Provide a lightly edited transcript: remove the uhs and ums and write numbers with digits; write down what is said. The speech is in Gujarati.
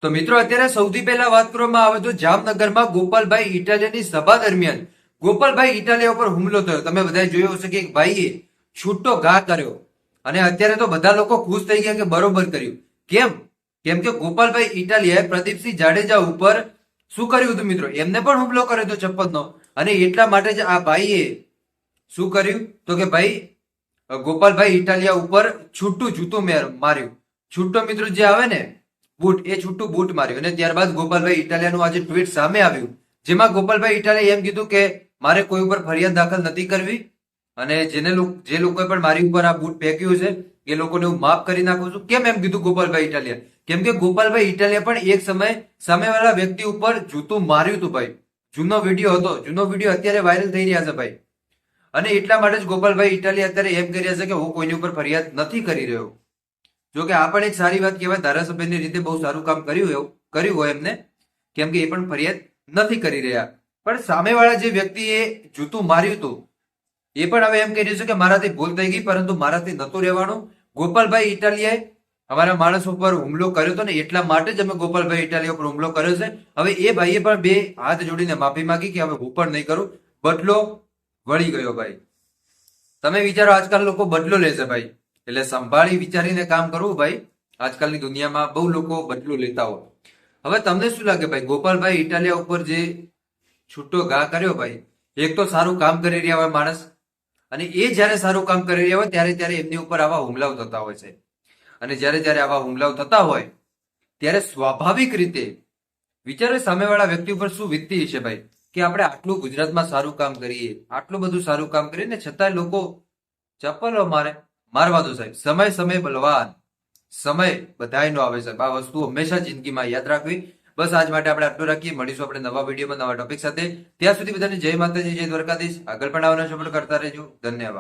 તો મિત્રો અત્યારે સૌથી પહેલા વાત કરવામાં આવે તો જામનગરમાં ગોપાલભાઈ ઇટાલિયાની સભા દરમિયાન ગોપાલભાઈ ઇટાલિયા ઉપર હુમલો થયો. તમે બધાએ જોયો હશે કે એક ભાઈએ છૂટો ઘા કર્યો અને અત્યારે તો બધા લોકો ખુશ થઈ ગયા કે બરોબર કર્યું. કેમ કે ગોપાલભાઈ ઇટાલિયાએ પ્રદીપસિંહ જાડેજા ઉપર શું કર્યું હતું મિત્રો? એમને પણ હુમલો કર્યો હતો ચપ્પલનો. અને એટલા માટે જ આ ભાઈએ શું કર્યું તો કે ભાઈ ગોપાલભાઈ ઇટાલિયા ઉપર છૂટું જૂતું માર્યું. છૂટો મિત્રો જે આવે ને બૂટ, એ છૂટું બૂટ માર્યું. અને ત્યારબાદ ગોપાલભાઈ ઇટાલિયાનું આજે ટ્વીટ સામે આવ્યું, જેમાં ગોપાલભાઈ ઇટાલિયાએ એમ કીધું કે મારે કોઈ ઉપર ફરિયાદ દાખલ નથી કરવી અને જે લોકોએ પણ મારી ઉપર આ બૂટ ફેંક્યું છે એ લોકોને હું માફ કરી નાખું છું. કેમ એમ કીધું ગોપાલભાઈ ઇટાલિયા? કેમ કે ગોપાલભાઈ ઇટાલિયા પણ એક સમય સામેવાળા વ્યક્તિ ઉપર જૂતું માર્યું હતું ભાઈ. જૂનો વિડીયો હતો, જૂનો વિડીયો અત્યારે વાયરલ થઈ રહ્યા છે ભાઈ. અને એટલા માટે જ ગોપાલભાઈ ઇટાલિયા અત્યારે એમ કરી રહ્યા છે કે હું કોઈની ઉપર ફરિયાદ નથી કરી રહ્યો. જો કે આ પણ એક સારી વાત કહેવાય, ધારાસભ્યની રીતે બહુ સારું કામ કર્યું હોય એમને, કેમ કે એ પણ ફરિયાદ નથી કરી રહ્યા. પણ સામેવાળા જે વ્યક્તિએ જૂતું માર્યું હતું એ પણ હવે એમ કહી રહ્યું છે કે મારાથી ભૂલ થઈ ગઈ, પરંતુ મારાથી નતું રહેવાનું. ગોપાલભાઈ ઇટાલિયાએ અમારા માણસ ઉપર હુમલો કર્યો હતો ને એટલા માટે જ અમે ગોપાલભાઈ ઇટાલિયા ઉપર હુમલો કર્યો છે. હવે એ ભાઈએ પણ બે હાથ જોડીને માફી માંગી કે હવે હું પણ નહીં કરું, બદલો વળી ગયો ભાઈ. તમે વિચારો, આજકાલ લોકો બદલો લેશે ભાઈ, એટલે સંભાળી વિચારીને કામ કરવું ભાઈ. આજકાલની દુનિયામાં બહુ લોકો બદલો લેતા હોય. હવે તમને શું લાગે ભાઈ, ગોપાલભાઈ ઇટાલિયા ઉપર જે છૂટો ઘા કર્યો ભાઈ, એક તો સારું કામ કરી રહ્યા હોય માણસ, અને એ જયારે સારું કામ કરી રહ્યા હોય ત્યારે એમની ઉપર આવા હુમલાઓ થતા હોય છે. અને જ્યારે આવા હુમલાઓ થતા હોય ત્યારે સ્વાભાવિક રીતે વિચારો સામેવાળા વ્યક્તિ ઉપર શું વીતતી હશે ભાઈ, કે આપણે આટલું ગુજરાતમાં સારું કામ કરીએ, આટલું બધું સારું કામ કરીએ ને છતાંય લોકો ચપ્પલો મારવા દો સાહેબ. સમય બલવાન, સમય બધાયનો આવે સાહેબ. આ વસ્તુ હંમેશા જિંદગીમાં યાદ રાખવી. બસ આજ માટે આપણે આટલું રાખીએ. મળીશું આપણે નવા વિડીયોમાં નવા ટોપિક સાથે. ત્યાં સુધી બધાને જય માતાજી, જય દ્વારકાધીશ. આગળ પણ આવવાનો સપોર્ટ કરતા રહેજો. ધન્યવાદ.